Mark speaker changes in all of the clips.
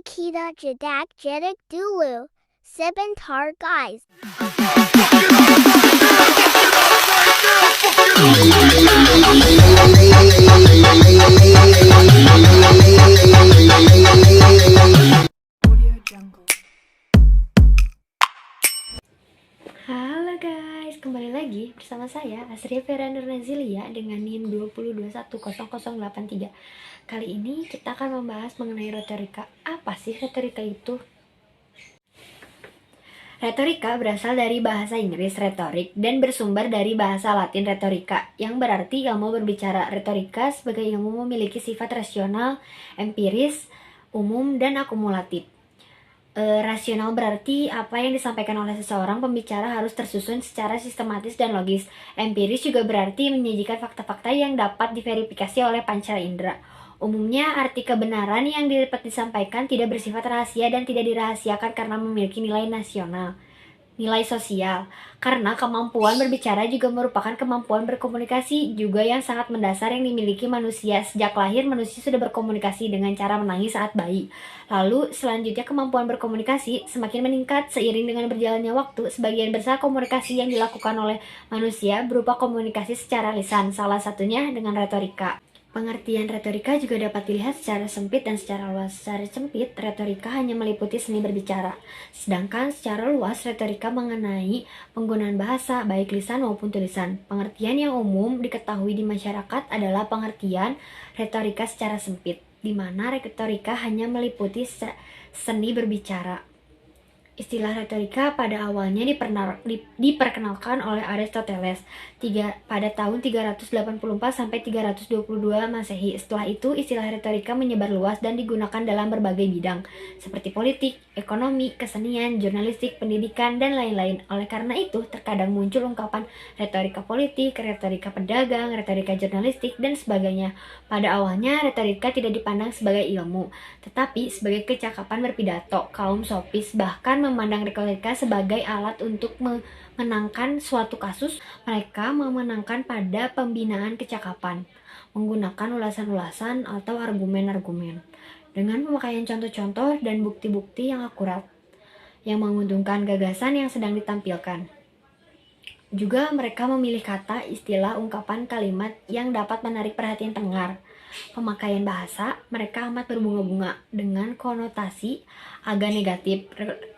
Speaker 1: kita jedak jedak dulu. Sebentar guys.
Speaker 2: Halo guys, kembali lagi bersama saya Asria Vera Nurnazilia dengan NIM 20210083. Kali ini kita akan membahas mengenai retorika. Apa sih retorika itu? Retorika berasal dari bahasa Inggris retorik dan bersumber dari bahasa Latin retorika, yang berarti ilmu berbicara. Retorika sebagai ilmu memiliki sifat rasional, empiris, umum, dan akumulatif. Rasional berarti apa yang disampaikan oleh seseorang pembicara harus tersusun secara sistematis dan logis. Empiris juga berarti menyajikan fakta-fakta yang dapat diverifikasi oleh panca indera. Umumnya, arti kebenaran yang dapat disampaikan tidak bersifat rahasia dan tidak dirahasiakan karena memiliki nilai sosial. Karena kemampuan berbicara juga merupakan kemampuan berkomunikasi juga yang sangat mendasar yang dimiliki manusia. Sejak lahir, manusia sudah berkomunikasi dengan cara menangis saat bayi. Lalu, selanjutnya kemampuan berkomunikasi semakin meningkat seiring dengan berjalannya waktu. Sebagian besar komunikasi yang dilakukan oleh manusia berupa komunikasi secara lisan, salah satunya dengan retorika. Pengertian retorika juga dapat dilihat secara sempit dan secara luas. Secara sempit, retorika hanya meliputi seni berbicara. Sedangkan secara luas, retorika mengenai penggunaan bahasa, baik lisan maupun tulisan. Pengertian yang umum diketahui di masyarakat adalah pengertian retorika secara sempit, di mana retorika hanya meliputi seni berbicara. Istilah retorika pada awalnya diperkenalkan oleh Aristoteles pada tahun 384 sampai 322 Masehi. Setelah itu, istilah retorika menyebar luas dan digunakan dalam berbagai bidang seperti politik, ekonomi, kesenian, jurnalistik, pendidikan, dan lain-lain. Oleh karena itu, terkadang muncul ungkapan retorika politik, retorika pedagang, retorika jurnalistik, dan sebagainya. Pada awalnya, retorika tidak dipandang sebagai ilmu, tetapi sebagai kecakapan berpidato. Kaum sofis bahkan memandang retorika sebagai alat untuk menangkan suatu kasus. Mereka memenangkan pada pembinaan kecakapan, menggunakan ulasan-ulasan atau argumen-argumen, dengan pemakaian contoh-contoh dan bukti-bukti yang akurat, yang menguntungkan gagasan yang sedang ditampilkan. Juga mereka memilih kata, istilah, ungkapan, kalimat yang dapat menarik perhatian pendengar. Pemakaian bahasa mereka amat berbunga-bunga dengan konotasi agak negatif.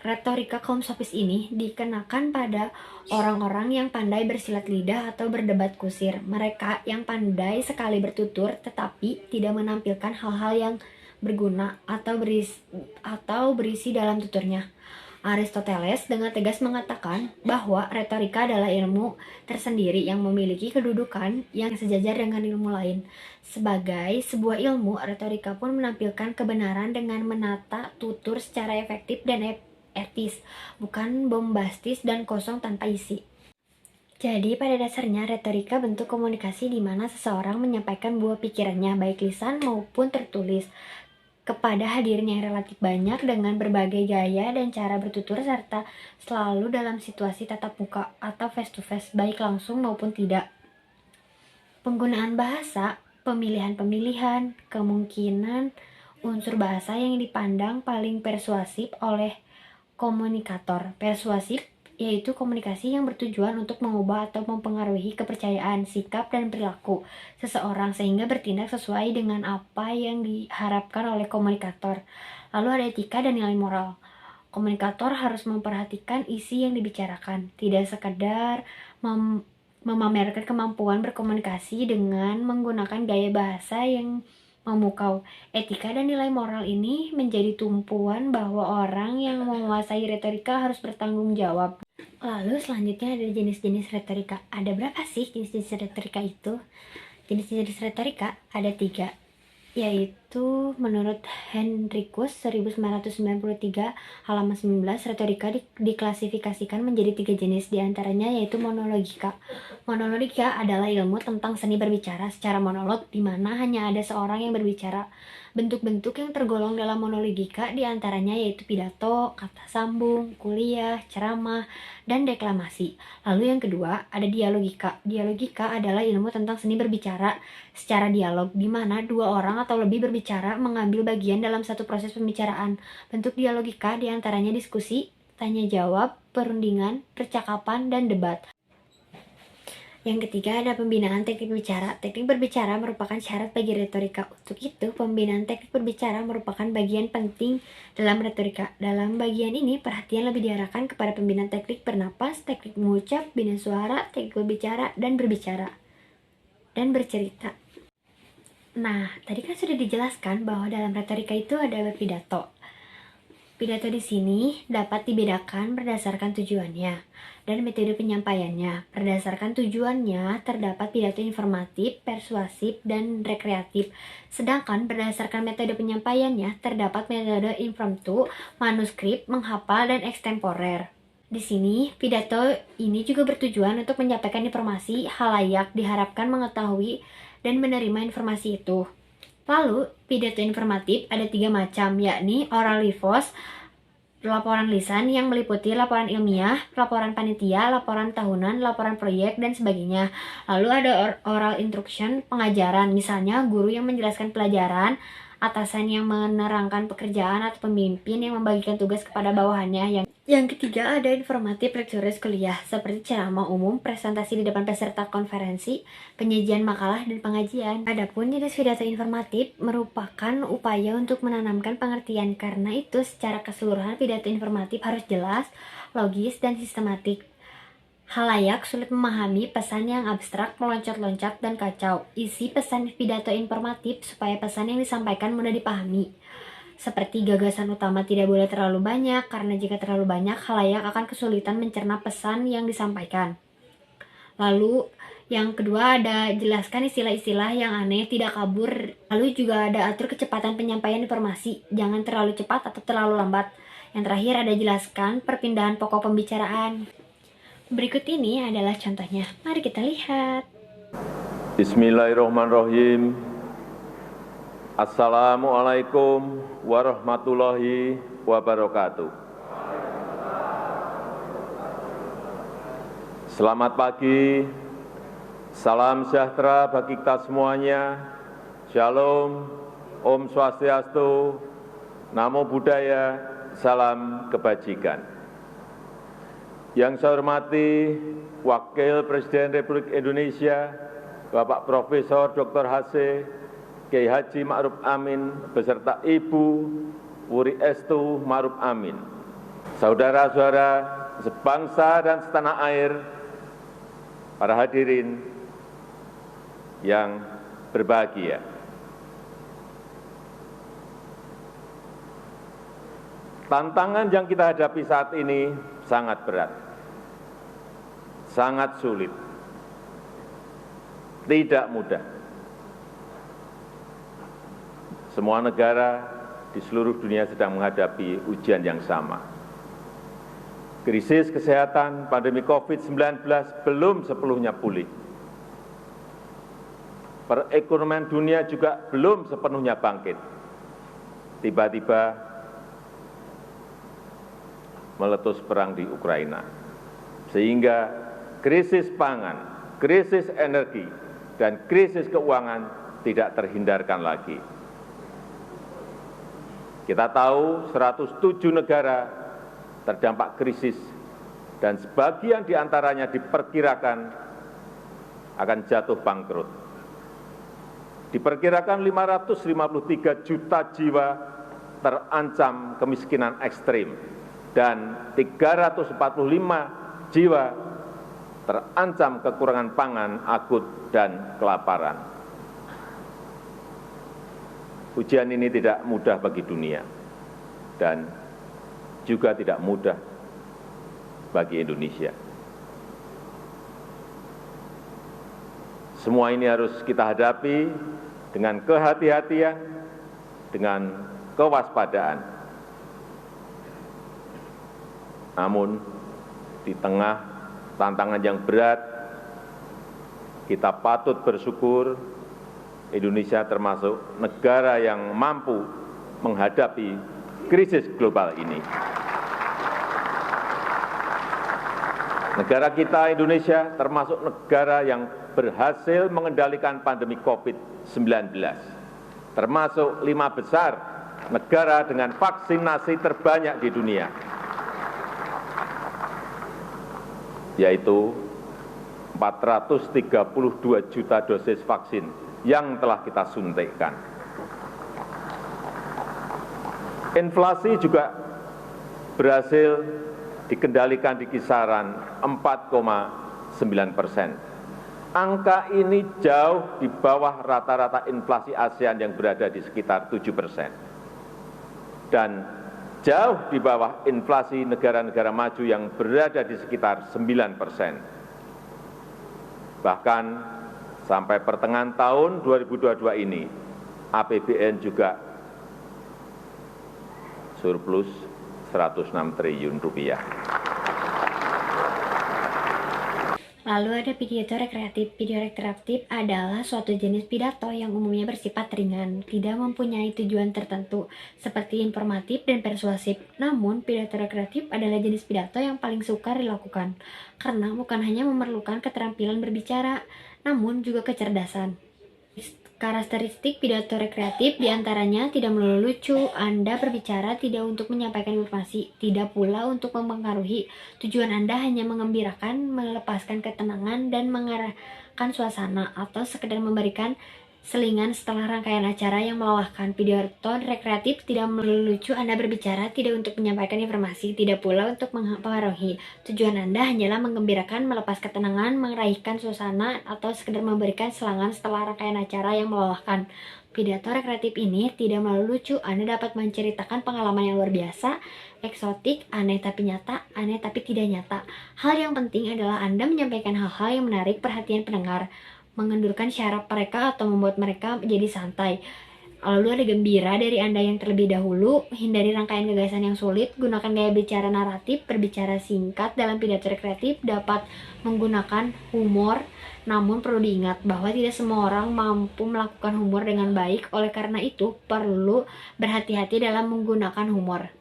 Speaker 2: Retorika kaum sofis ini dikenakan pada orang-orang yang pandai bersilat lidah atau berdebat kusir. Mereka yang pandai sekali bertutur tetapi tidak menampilkan hal-hal yang berguna atau berisi dalam tuturnya. Aristoteles dengan tegas mengatakan bahwa retorika adalah ilmu tersendiri yang memiliki kedudukan yang sejajar dengan ilmu lain. Sebagai sebuah ilmu, retorika pun menampilkan kebenaran dengan menata tutur secara efektif dan etis, bukan bombastis dan kosong tanpa isi. Jadi pada dasarnya retorika bentuk komunikasi di mana seseorang menyampaikan buah pikirannya baik lisan maupun tertulis kepada hadirin yang relatif banyak dengan berbagai gaya dan cara bertutur serta selalu dalam situasi tatap muka atau face to face baik langsung maupun tidak. Penggunaan bahasa, pemilihan-pemilihan, kemungkinan unsur bahasa yang dipandang paling persuasif oleh komunikator. Persuasif yaitu komunikasi yang bertujuan untuk mengubah atau mempengaruhi kepercayaan, sikap, dan perilaku seseorang sehingga bertindak sesuai dengan apa yang diharapkan oleh komunikator. Lalu ada etika dan nilai moral. Komunikator harus memperhatikan isi yang dibicarakan, tidak sekedar memamerkan kemampuan berkomunikasi dengan menggunakan gaya bahasa yang memukau. Etika dan nilai moral ini menjadi tumpuan bahwa orang yang menguasai retorika harus bertanggung jawab. Lalu selanjutnya ada jenis-jenis retorika. Ada berapa sih jenis-jenis retorika itu? Jenis-jenis retorika ada 3, yaitu menurut Henricus 1993 halaman 19, retorika diklasifikasikan menjadi 3 jenis, diantaranya yaitu monologika. Monologika adalah ilmu tentang seni berbicara secara monolog, di mana hanya ada seorang yang berbicara. Bentuk-bentuk yang tergolong dalam monologika diantaranya yaitu pidato, kata sambung, kuliah, ceramah, dan deklamasi. Lalu yang kedua ada dialogika. Dialogika adalah ilmu tentang seni berbicara secara dialog, di mana 2 orang atau lebih berbicara berbicara mengambil bagian dalam satu proses pembicaraan. Bentuk dialogika diantaranya diskusi, tanya jawab, perundingan, percakapan, dan debat. Yang ketiga ada pembinaan teknik berbicara. Teknik berbicara merupakan syarat bagi retorika. Untuk itu, pembinaan teknik berbicara merupakan bagian penting dalam retorika. Dalam bagian ini, perhatian lebih diarahkan kepada pembinaan teknik bernapas, teknik mengucap, bina suara, teknik berbicara, dan berbicara, dan bercerita. Nah, tadi kan sudah dijelaskan bahwa dalam retorika itu ada berpidato. Pidato di sini dapat dibedakan berdasarkan tujuannya dan metode penyampaiannya. Berdasarkan tujuannya, terdapat pidato informatif, persuasif, dan rekreatif. Sedangkan berdasarkan metode penyampaiannya, terdapat metode impromptu, manuskrip, menghafal, dan ekstemporer. Di sini, pidato ini juga bertujuan untuk menyampaikan informasi halayak diharapkan mengetahui dan menerima informasi itu. Lalu, pidato informatif ada 3 macam, yakni oral livos, laporan lisan yang meliputi laporan ilmiah, laporan panitia, laporan tahunan, laporan proyek, dan sebagainya. Lalu ada oral instruction, pengajaran, misalnya guru yang menjelaskan pelajaran, atasan yang menerangkan pekerjaan, atau pemimpin yang membagikan tugas kepada bawahannya. Yang ketiga ada informatif lectures kuliah, seperti ceramah umum, presentasi di depan peserta konferensi, penyajian makalah, dan pengajian. Adapun jenis pidato informatif merupakan upaya untuk menanamkan pengertian, karena itu secara keseluruhan pidato informatif harus jelas, logis, dan sistematik. Halayak sulit memahami pesan yang abstrak, meloncat-loncat, dan kacau. Isi pesan pidato informatif supaya pesan yang disampaikan mudah dipahami. Seperti gagasan utama tidak boleh terlalu banyak, karena jika terlalu banyak, halayak akan kesulitan mencerna pesan yang disampaikan. Lalu, yang kedua ada jelaskan istilah-istilah yang aneh, tidak kabur. Lalu juga ada atur kecepatan penyampaian informasi, jangan terlalu cepat atau terlalu lambat. Yang terakhir ada jelaskan perpindahan pokok pembicaraan. Berikut ini adalah contohnya. Mari kita lihat.
Speaker 3: Bismillahirrahmanirrahim. Assalamualaikum warahmatullahi wabarakatuh. Selamat pagi. Salam sejahtera bagi kita semuanya. Shalom, Om Swastiastu, Namo Buddhaya, salam kebajikan. Yang saya hormati Wakil Presiden Republik Indonesia, Bapak Profesor Dr. H.C. Kiai Haji Ma'ruf Amin, beserta Ibu Wuri Estu Ma'ruf Amin. Saudara-saudara sebangsa dan setanah air, para hadirin yang berbahagia. Tantangan yang kita hadapi saat ini sangat berat, sangat sulit, tidak mudah. Semua negara di seluruh dunia sedang menghadapi ujian yang sama. Krisis kesehatan pandemi COVID-19 belum sepenuhnya pulih. Perekonomian dunia juga belum sepenuhnya bangkit. Tiba-tiba meletus perang di Ukraina, sehingga krisis pangan, krisis energi, dan krisis keuangan tidak terhindarkan lagi. Kita tahu 107 negara terdampak krisis, dan sebagian di antaranya diperkirakan akan jatuh bangkrut. Diperkirakan 553 juta jiwa terancam kemiskinan ekstrim, dan 345 jiwa terancam kekurangan pangan akut dan kelaparan. Ujian ini tidak mudah bagi dunia dan juga tidak mudah bagi Indonesia. Semua ini harus kita hadapi dengan kehati-hatian, dengan kewaspadaan. Namun, di tengah tantangan yang berat, kita patut bersyukur Indonesia termasuk negara yang mampu menghadapi krisis global ini. Negara kita, Indonesia, termasuk negara yang berhasil mengendalikan pandemi COVID-19 termasuk 5 besar negara dengan vaksinasi terbanyak di dunia, yaitu 432 juta dosis vaksin yang telah kita suntikkan. Inflasi juga berhasil dikendalikan di kisaran 4,9%. Angka ini jauh di bawah rata-rata inflasi ASEAN yang berada di sekitar 7%. Dan jauh di bawah inflasi negara-negara maju yang berada di sekitar 9%. Bahkan sampai pertengahan tahun 2022 ini, APBN juga surplus 106 triliun rupiah.
Speaker 2: Lalu ada pidato rekreatif. Pidato rekreatif adalah suatu jenis pidato yang umumnya bersifat ringan, tidak mempunyai tujuan tertentu, seperti informatif dan persuasif. Namun, pidato rekreatif adalah jenis pidato yang paling sukar dilakukan, karena bukan hanya memerlukan keterampilan berbicara, namun juga kecerdasan. Karakteristik pidato rekreatif diantaranya tidak melulu lucu, Anda berbicara tidak untuk menyampaikan informasi, tidak pula untuk mempengaruhi. Tujuan Anda hanya mengembirakan, melepaskan ketenangan, dan mengarahkan suasana, atau sekedar memberikan selingan setelah rangkaian acara yang melelahkan. Pidato rekreatif tidak melulu lucu, Anda berbicara tidak untuk menyampaikan informasi, tidak pula untuk mempengaruhi. Tujuan Anda hanyalah menggembirakan, melepas ketenangan, meraihkan suasana, atau sekedar memberikan selingan setelah rangkaian acara yang melelahkan. Pidato rekreatif ini tidak melulu lucu, Anda dapat menceritakan pengalaman yang luar biasa, eksotik, aneh tapi nyata, aneh tapi tidak nyata. Hal yang penting adalah Anda menyampaikan hal-hal yang menarik perhatian pendengar, mengendurkan syaraf mereka atau membuat mereka menjadi santai. Lalu ada gembira dari Anda yang terlebih dahulu, hindari rangkaian gagasan yang sulit, gunakan gaya bicara naratif, berbicara singkat dalam pidato rekreatif, dapat menggunakan humor, namun perlu diingat bahwa tidak semua orang mampu melakukan humor dengan baik, oleh karena itu perlu berhati-hati dalam menggunakan humor.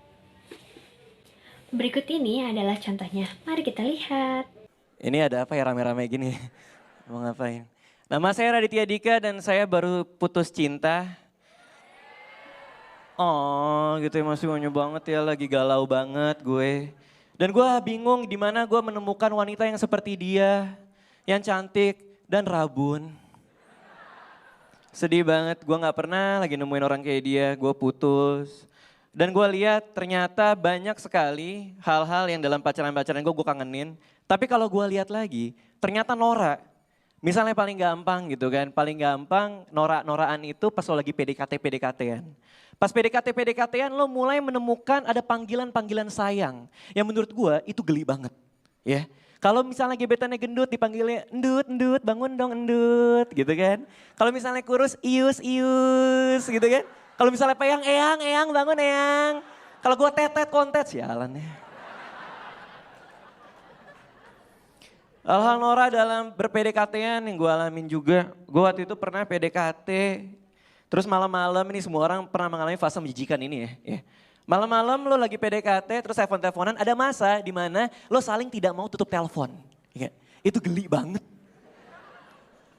Speaker 2: Berikut ini adalah contohnya, mari kita lihat.
Speaker 4: Ini ada apa ya rame-rame gini? Mau ngapain? Nama saya Raditya Dika dan saya baru putus cinta. Oh gitu ya, masih unyu banget ya, lagi galau banget gue. Dan gue bingung di mana gue menemukan wanita yang seperti dia, yang cantik dan rabun. Sedih banget, gue gak pernah lagi nemuin orang kayak dia, gue putus. Dan gue lihat ternyata banyak sekali hal-hal yang dalam pacaran-pacaran gue kangenin. Tapi kalau gue lihat lagi, ternyata norak. Misalnya paling gampang gitu kan, paling gampang norak-norakan itu pas lo lagi PDKT-PDKT-an. Pas PDKT-PDKT-an lo mulai menemukan ada panggilan-panggilan sayang. Yang menurut gue itu geli banget. Ya. Kalau misalnya gebetannya gendut dipanggilnya endut, endut, bangun dong endut gitu kan. Kalau misalnya kurus, ius, ius gitu kan. Kalau misalnya peyang, eyang, eyang, bangun eyang. Kalau gue tetet, kontet, sialan ya. Hal-hal norak dalam ber-PDKT-an yang gue alamin juga. Gue waktu itu pernah PDKT, terus malam-malam ini semua orang pernah mengalami fase menjijikan ini ya. Malam-malam lo lagi PDKT, terus telepon-teleponan, ada masa di mana lo saling tidak mau tutup telepon. Ya, itu geli banget.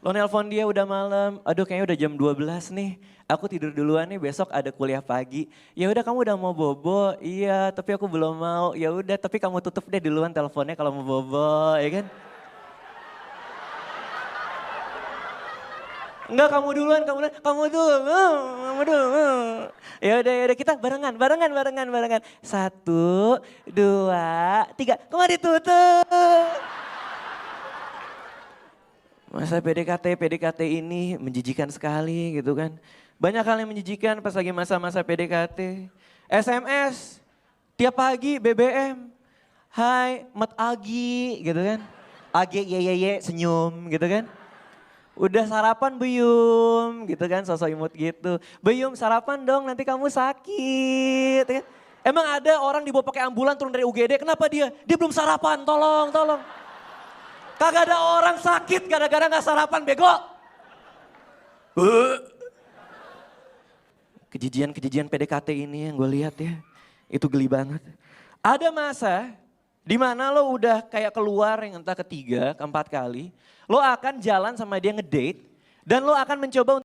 Speaker 4: Lo nelpon dia udah malam, aduh kayaknya udah jam 12 nih. Aku tidur duluan nih, besok ada kuliah pagi. Ya udah kamu udah mau bobo, iya tapi aku belum mau. Ya udah tapi kamu tutup deh duluan teleponnya kalau mau bobo, ya kan? Enggak kamu duluan, kamu dulu. Ya udah kita barengan. 1, 2, 3, kemari tutup. Masa PDKT ini menjijikan sekali gitu kan. Banyak hal yang menjijikan pas lagi masa-masa PDKT. SMS, tiap pagi BBM, hai Mat Agi gitu kan. Agi ye senyum gitu kan. Udah sarapan Buyum gitu kan, sosok imut gitu. Buyum sarapan dong nanti kamu sakit. Kan? Emang ada orang dibawa pakai ambulan turun dari UGD, kenapa dia? Dia belum sarapan, tolong. Kagak ada orang sakit gara-gara gak sarapan, bego. Kejijian PDKT ini yang gue lihat ya, itu geli banget. Ada masa di mana lo udah kayak keluar yang entah ketiga, keempat kali, lo akan jalan sama dia ngedate dan lo akan mencoba